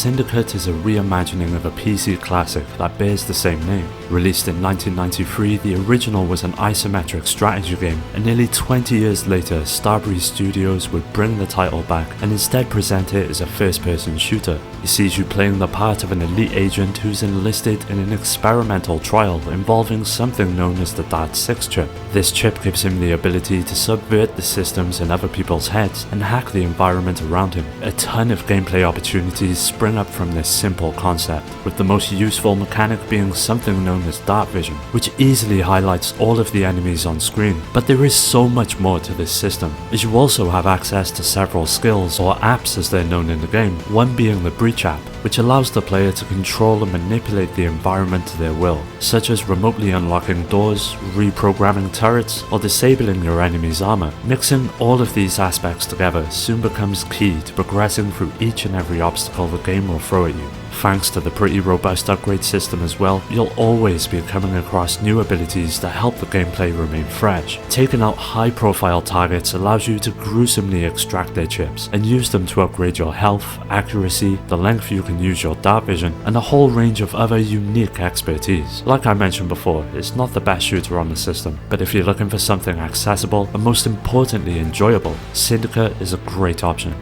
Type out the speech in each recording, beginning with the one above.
Syndicate is a reimagining of a PC classic that bears the same name. Released in 1993, the original was an isometric strategy game, and nearly 20 years later, Starbreeze Studios would bring the title back and instead present it as a first-person shooter. It sees you playing the part of an elite agent who's enlisted in an experimental trial involving something known as the DAD-6 chip. This chip gives him the ability to subvert the systems in other people's heads and hack the environment around him. A ton of gameplay opportunities spring up from this simple concept, with the most useful mechanic being something known as dark vision, which easily highlights all of the enemies on screen. But there is so much more to this system, as you also have access to several skills, or apps as they're known in the game, one being the Breach app, which allows the player to control and manipulate the environment to their will, such as remotely unlocking doors, reprogramming turrets, or disabling your enemy's armor. Mixing all of these aspects together soon becomes key to progressing through each and every obstacle the game will throw at you. Thanks to the pretty robust upgrade system as well, you'll always be coming across new abilities that help the gameplay remain fresh. Taking out high-profile targets allows you to gruesomely extract their chips and use them to upgrade your health, accuracy, the length you can use your dark vision, and a whole range of other unique expertise. Like I mentioned before, it's not the best shooter on the system, but if you're looking for something accessible and most importantly enjoyable, Syndicate is a great option.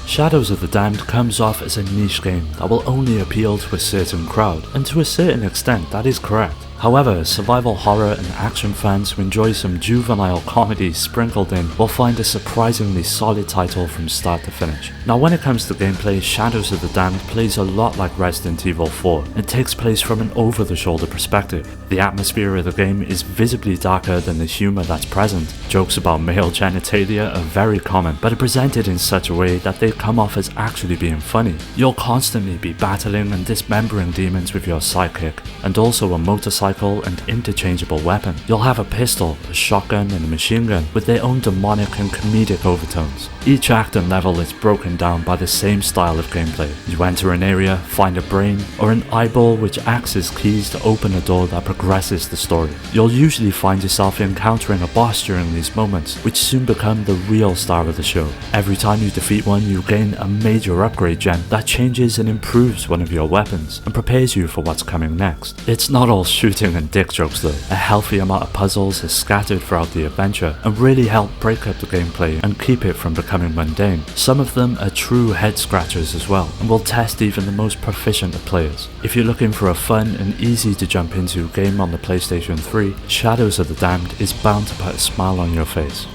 Shadows of the Damned comes off as a niche game that will only appeal to a certain crowd, and to a certain extent that is correct. However, survival horror and action fans who enjoy some juvenile comedy sprinkled in will find a surprisingly solid title from start to finish. Now when it comes to gameplay, Shadows of the Damned plays a lot like Resident Evil 4 and takes place from an over-the-shoulder perspective. The atmosphere of the game is visibly darker than the humour that's present. Jokes about male genitalia are very common, but are presented in such a way that they come off as actually being funny. You'll constantly be battling and dismembering demons with your sidekick, and also a motorcycle and interchangeable weapon. You'll have a pistol, a shotgun, and a machine gun with their own demonic and comedic overtones. Each act and level is broken down by the same style of gameplay. You enter an area, find a brain, or an eyeball which acts as keys to open a door that progresses the story. You'll usually find yourself encountering a boss during these moments, which soon become the real star of the show. Every time you defeat one, you gain a major upgrade gem that changes and improves one of your weapons, and prepares you for what's coming next. It's not all shooting and dick jokes though. A healthy amount of puzzles is scattered throughout the adventure and really help break up the gameplay and keep it from becoming mundane. Some of them are true head scratchers as well, and will test even the most proficient of players. If you're looking for a fun and easy to jump into game on the PlayStation 3, Shadows of the Damned is bound to put a smile on your face.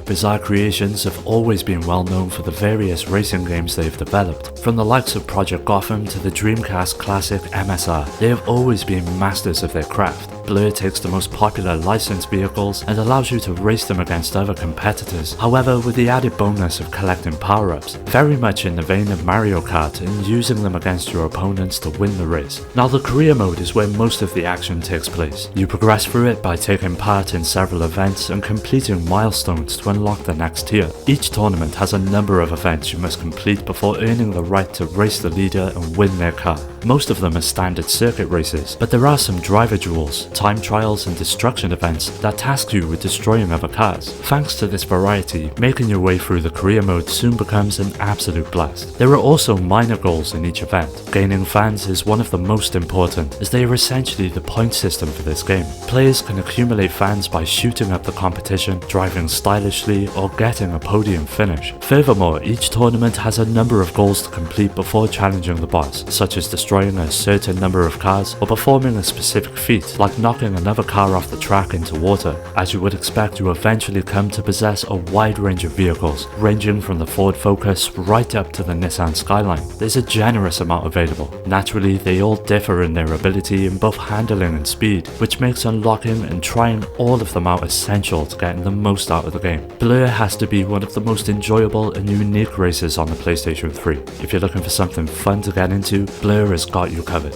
Bizarre Creations have always been well known for the various racing games they've developed. From the likes of Project Gotham to the Dreamcast classic MSR, they have always been masters of their craft. Blur takes the most popular licensed vehicles and allows you to race them against other competitors, however with the added bonus of collecting power-ups, very much in the vein of Mario Kart and using them against your opponents to win the race. Now the career mode is where most of the action takes place. You progress through it by taking part in several events and completing milestones to unlock the next tier. Each tournament has a number of events you must complete before earning the right to race the leader and win their car. Most of them are standard circuit races, but there are some driver duels, time trials and destruction events that task you with destroying other cars. Thanks to this variety, making your way through the career mode soon becomes an absolute blast. There are also minor goals in each event. Gaining fans is one of the most important, as they are essentially the point system for this game. Players can accumulate fans by shooting up the competition, driving stylishly, or getting a podium finish. Furthermore, each tournament has a number of goals to complete before challenging the boss, such as destroying a certain number of cars or performing a specific feat like knocking another car off the track into water. As you would expect, you eventually come to possess a wide range of vehicles, ranging from the Ford Focus right up to the Nissan Skyline. There's a generous amount available. Naturally, they all differ in their ability in both handling and speed, which makes unlocking and trying all of them out essential to getting the most out of the game. Blur has to be one of the most enjoyable and unique races on the PlayStation 3. If you're looking for something fun to get into, Blur has got you covered.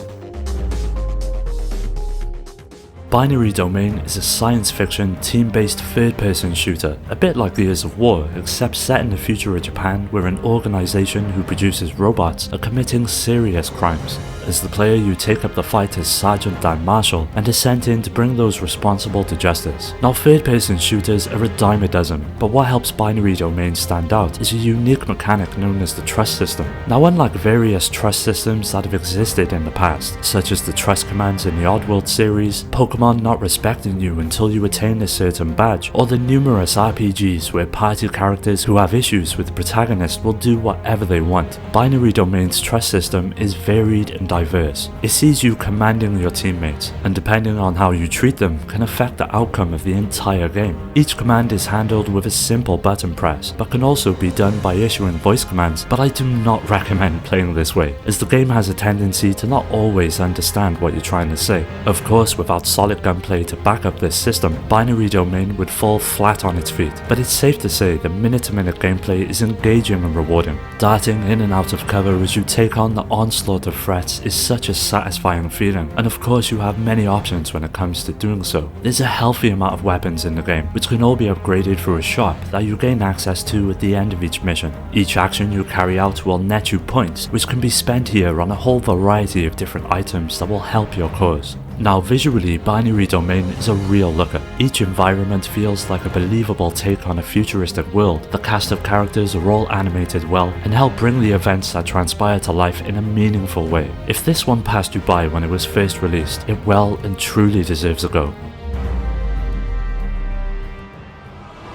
Binary Domain is a science fiction, team-based third-person shooter, a bit like Gears of War, except set in the future of Japan where an organization who produces robots are committing serious crimes. As the player, you take up the fight as Sergeant Dan Marshall and are sent in to bring those responsible to justice. Now, third-person shooters are a dime a dozen, but what helps binary domains stand out is a unique mechanic known as the trust system. Now, unlike various trust systems that have existed in the past, such as the trust commands in the Oddworld series, Pokemon not respecting you until you attain a certain badge, or the numerous RPGs where party characters who have issues with the protagonist will do whatever they want, binary domain's trust system is varied and diverse. It sees you commanding your teammates, and depending on how you treat them can affect the outcome of the entire game. Each command is handled with a simple button press, but can also be done by issuing voice commands, but I do not recommend playing this way, as the game has a tendency to not always understand what you're trying to say. Of course, without solid gunplay to back up this system, binary domain would fall flat on its feet, but it's safe to say the minute-to-minute gameplay is engaging and rewarding. Darting in and out of cover as you take on the onslaught of threats is such a satisfying feeling, and of course you have many options when it comes to doing so. There's a healthy amount of weapons in the game, which can all be upgraded through a shop that you gain access to at the end of each mission. Each action you carry out will net you points, which can be spent here on a whole variety of different items that will help your cause. Now, visually, Binary Domain is a real looker. Each environment feels like a believable take on a futuristic world. The cast of characters are all animated well and help bring the events that transpire to life in a meaningful way. If this one passed you by when it was first released, it well and truly deserves a go.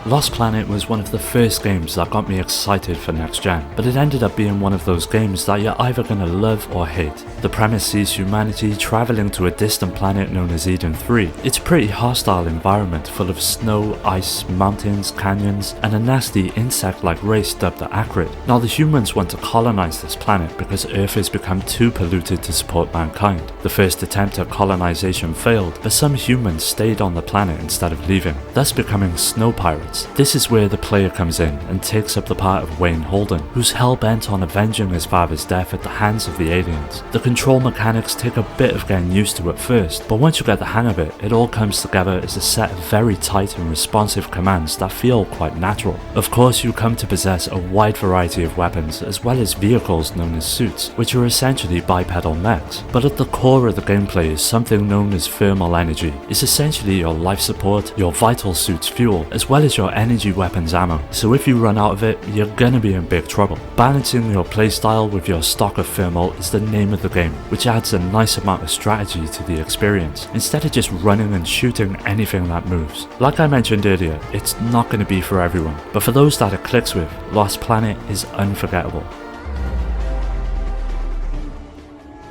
Lost Planet was one of the first games that got me excited for next gen, but it ended up being one of those games that you're either gonna love or hate. The premise sees humanity travelling to a distant planet known as Eden 3. It's a pretty hostile environment full of snow, ice, mountains, canyons, and a nasty insect-like race dubbed the Acrid. Now, the humans want to colonize this planet because Earth has become too polluted to support mankind. The first attempt at colonization failed, but some humans stayed on the planet instead of leaving, thus becoming snow pirates. This is where the player comes in and takes up the part of Wayne Holden, who's hell-bent on avenging his father's death at the hands of the aliens. The control mechanics take a bit of getting used to at first, but once you get the hang of it, it all comes together as a set of very tight and responsive commands that feel quite natural. Of course, you come to possess a wide variety of weapons, as well as vehicles known as suits, which are essentially bipedal mechs. But at the core of the gameplay is something known as thermal energy. It's essentially your life support, your vital suit's fuel, as well as your energy weapons ammo, so if you run out of it, you're gonna be in big trouble. Balancing your playstyle with your stock of thermal is the name of the game, which adds a nice amount of strategy to the experience, instead of just running and shooting anything that moves. Like I mentioned earlier, it's not gonna be for everyone, but for those that it clicks with, Lost Planet is unforgettable.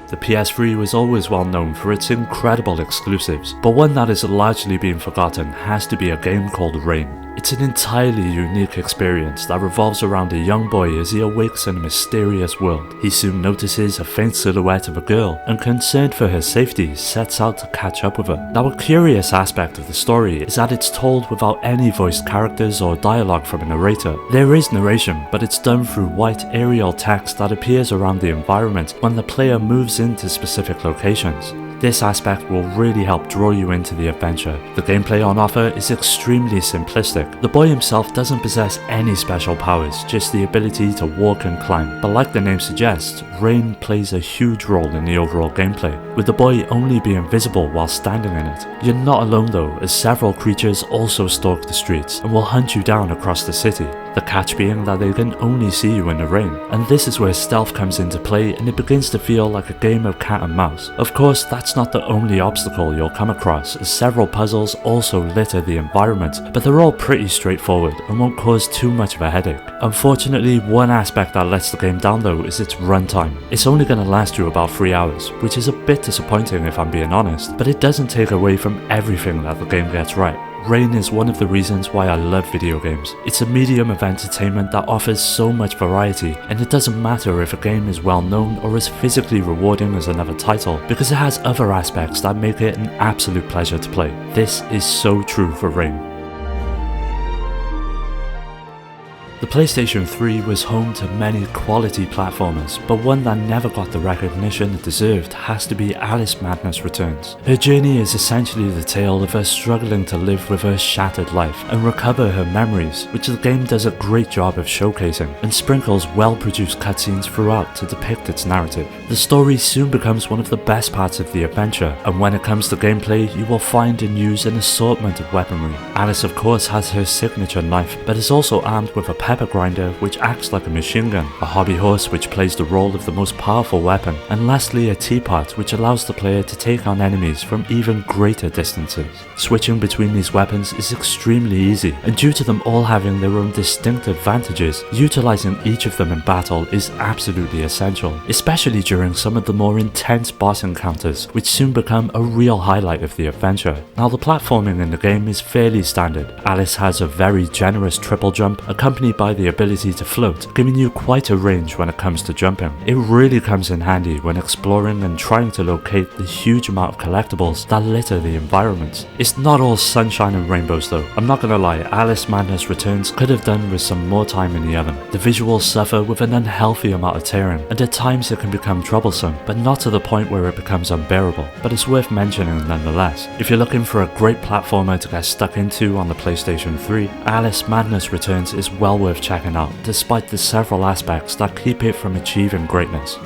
The PS3 was always well known for its incredible exclusives, but one that has largely been forgotten has to be a game called Rain. It's an entirely unique experience that revolves around a young boy as he awakes in a mysterious world. He soon notices a faint silhouette of a girl, and concerned for her safety, sets out to catch up with her. Now, a curious aspect of the story is that it's told without any voiced characters or dialogue from a narrator. There is narration, but it's done through white aerial text that appears around the environment when the player moves into specific locations. This aspect will really help draw you into the adventure. The gameplay on offer is extremely simplistic. The boy himself doesn't possess any special powers, just the ability to walk and climb. But like the name suggests, rain plays a huge role in the overall gameplay, with the boy only being visible while standing in it. You're not alone though, as several creatures also stalk the streets and will hunt you down across the city. The catch being that they can only see you in the rain, and this is where stealth comes into play and it begins to feel like a game of cat and mouse. Of course, that's not the only obstacle you'll come across, as several puzzles also litter the environment, but they're all pretty straightforward and won't cause too much of a headache. Unfortunately, one aspect that lets the game down though is its runtime. It's only going to last you about 3 hours, which is a bit disappointing if I'm being honest, but it doesn't take away from everything that the game gets right. Rain is one of the reasons why I love video games. It's a medium of entertainment that offers so much variety, and it doesn't matter if a game is well known or as physically rewarding as another title, because it has other aspects that make it an absolute pleasure to play. This is so true for Rain. The PlayStation 3 was home to many quality platformers, but one that never got the recognition it deserved has to be Alice Madness Returns. Her journey is essentially the tale of her struggling to live with her shattered life and recover her memories, which the game does a great job of showcasing, and sprinkles well-produced cutscenes throughout to depict its narrative. The story soon becomes one of the best parts of the adventure, and when it comes to gameplay, you will find and use an assortment of weaponry. Alice of course has her signature knife, but is also armed with a pepper grinder which acts like a machine gun, a hobby horse which plays the role of the most powerful weapon, and lastly a teapot which allows the player to take on enemies from even greater distances. Switching between these weapons is extremely easy, and due to them all having their own distinct advantages, utilizing each of them in battle is absolutely essential, especially during some of the more intense boss encounters which soon become a real highlight of the adventure. Now the platforming in the game is fairly standard. Alice has a very generous triple jump accompanied by the ability to float, giving you quite a range when it comes to jumping. It really comes in handy when exploring and trying to locate the huge amount of collectibles that litter the environment. It's not all sunshine and rainbows though. I'm not gonna lie, Alice Madness Returns could have done with some more time in the oven. The visuals suffer with an unhealthy amount of tearing, and at times it can become troublesome, but not to the point where it becomes unbearable, but it's worth mentioning nonetheless. If you're looking for a great platformer to get stuck into on the PlayStation 3, Alice Madness Returns is well worth checking out, despite the several aspects that keep it from achieving greatness.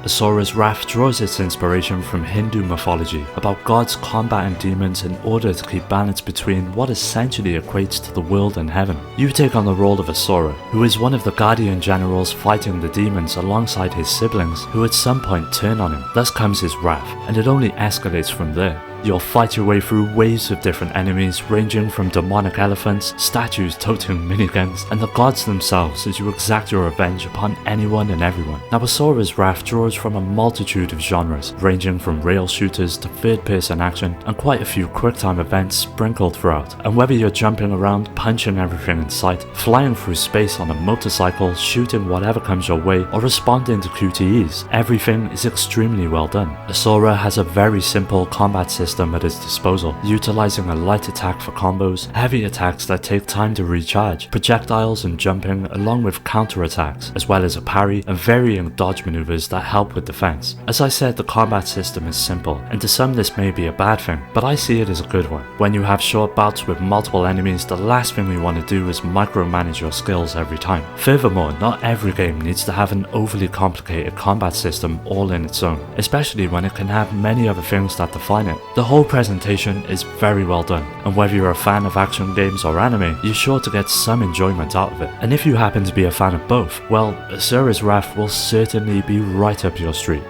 Asura's Wrath draws its inspiration from Hindu mythology about gods combating demons in order to keep balance between what essentially equates to the world and heaven. You take on the role of Asura, who is one of the guardian generals fighting the demons alongside his siblings who at some point turn on him. Thus comes his wrath, and it only escalates from there. You'll fight your way through waves of different enemies ranging from demonic elephants, statues toting miniguns, and the gods themselves as you exact your revenge upon anyone and everyone. Now Asura's Wrath draws from a multitude of genres, ranging from rail shooters to third-person action, and quite a few quick-time events sprinkled throughout. And whether you're jumping around, punching everything in sight, flying through space on a motorcycle, shooting whatever comes your way, or responding to QTEs, everything is extremely well done. Asura has a very simple combat system at its disposal, utilizing a light attack for combos, heavy attacks that take time to recharge, projectiles and jumping along with counter attacks, as well as a parry and varying dodge maneuvers that help with defense. As I said, the combat system is simple, and to some this may be a bad thing, but I see it as a good one. When you have short bouts with multiple enemies, the last thing you want to do is micromanage your skills every time. Furthermore, not every game needs to have an overly complicated combat system all in its own, especially when it can have many other things that define it. The whole presentation is very well done, and whether you're a fan of action games or anime, you're sure to get some enjoyment out of it. And if you happen to be a fan of both, well, Asura's Wrath will certainly be right up your street.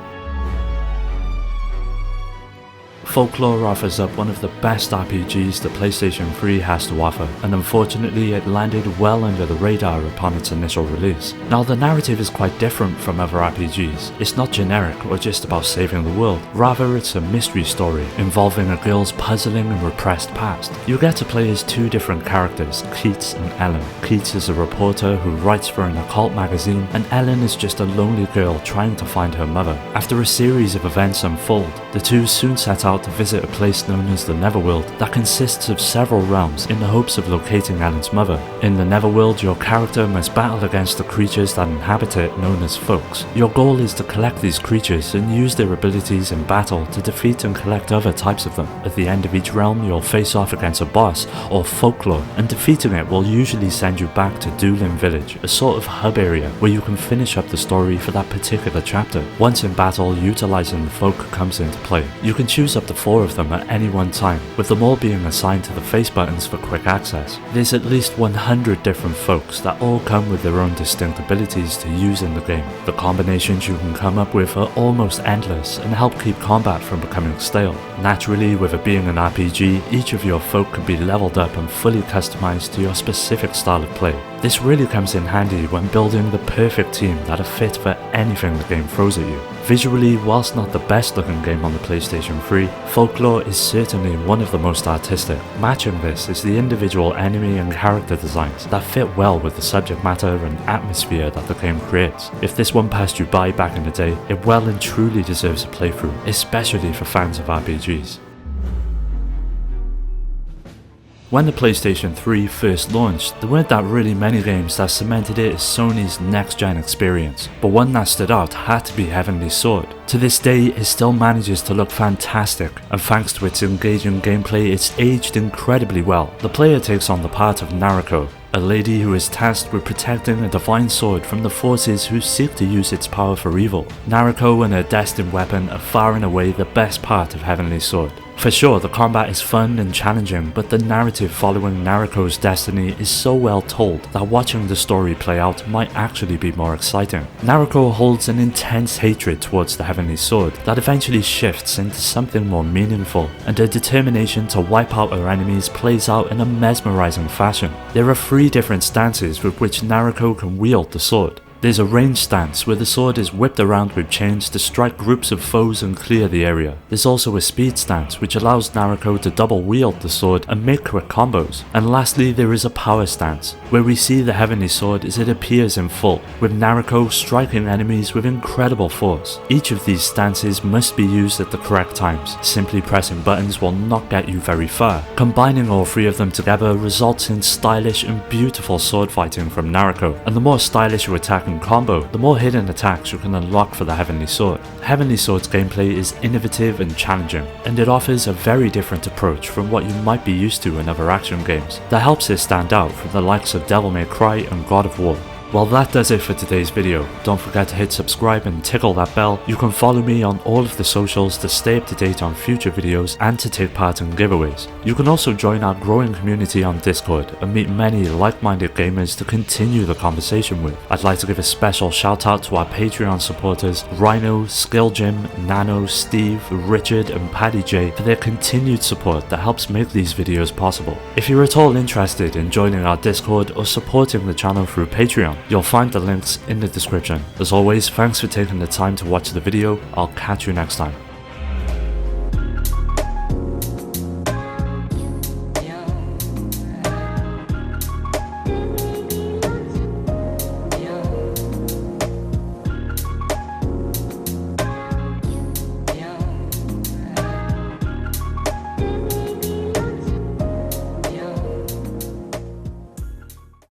Folklore offers up one of the best RPGs the PlayStation 3 has to offer, and unfortunately it landed well under the radar upon its initial release. Now the narrative is quite different from other RPGs. It's not generic or just about saving the world, rather it's a mystery story involving a girl's puzzling and repressed past. You get to play as two different characters, Keats and Ellen. Keats is a reporter who writes for an occult magazine, and Ellen is just a lonely girl trying to find her mother. After a series of events unfold, the two soon set out to visit a place known as the Netherworld that consists of several realms in the hopes of locating Ellen's mother. In the Netherworld, your character must battle against the creatures that inhabit it known as folks. Your goal is to collect these creatures and use their abilities in battle to defeat and collect other types of them. At the end of each realm, you'll face off against a boss or folklore, and defeating it will usually send you back to Doolin Village, a sort of hub area where you can finish up the story for that particular chapter. Once in battle, utilizing the folk comes into play. You can choose up to 4 of them at any one time, with them all being assigned to the face buttons for quick access. There's at least 100 different folks that all come with their own distinct abilities to use in the game. The combinations you can come up with are almost endless and help keep combat from becoming stale. Naturally, with it being an RPG, each of your folk can be leveled up and fully customized to your specific style of play. This really comes in handy when building the perfect team that are fit for anything the game throws at you. Visually, whilst not the best looking game on the PlayStation 3, Folklore is certainly one of the most artistic. Matching this is the individual enemy and character designs that fit well with the subject matter and atmosphere that the game creates. If this one passed you by back in the day, it well and truly deserves a playthrough, especially for fans of RPGs. When the PlayStation 3 first launched, there weren't that really many games that cemented it as Sony's next-gen experience, but one that stood out had to be Heavenly Sword. To this day, it still manages to look fantastic, and thanks to its engaging gameplay, it's aged incredibly well. The player takes on the part of Nariko, a lady who is tasked with protecting a divine sword from the forces who seek to use its power for evil. Nariko and her destined weapon are far and away the best part of Heavenly Sword. For sure, the combat is fun and challenging, but the narrative following Nariko's destiny is so well told that watching the story play out might actually be more exciting. Nariko holds an intense hatred towards the Heavenly Sword that eventually shifts into something more meaningful, and her determination to wipe out her enemies plays out in a mesmerizing fashion. There are 3 different stances with which Nariko can wield the sword. There's a range stance where the sword is whipped around with chains to strike groups of foes and clear the area. There's also a speed stance which allows Nariko to double wield the sword and make quick combos. And lastly, there is a power stance where we see the Heavenly Sword as it appears in full, with Nariko striking enemies with incredible force. Each of these stances must be used at the correct times. Simply pressing buttons will not get you very far. Combining all 3 of them together results in stylish and beautiful sword fighting from Nariko, and the more stylish you attack and combo, the more hidden attacks you can unlock for the Heavenly Sword. Heavenly Sword's gameplay is innovative and challenging, and it offers a very different approach from what you might be used to in other action games that helps it stand out from the likes of Devil May Cry and God of War. Well, that does it for today's video. Don't forget to hit subscribe and tickle that bell. You can follow me on all of the socials to stay up to date on future videos and to take part in giveaways. You can also join our growing community on Discord and meet many like-minded gamers to continue the conversation with. I'd like to give a special shout out to our Patreon supporters Rhino, Skill Jim, Nano, Steve, Richard and Paddy J for their continued support that helps make these videos possible. If you're at all interested in joining our Discord or supporting the channel through Patreon, you'll find the links in the description. As always, thanks for taking the time to watch the video. I'll catch you next time.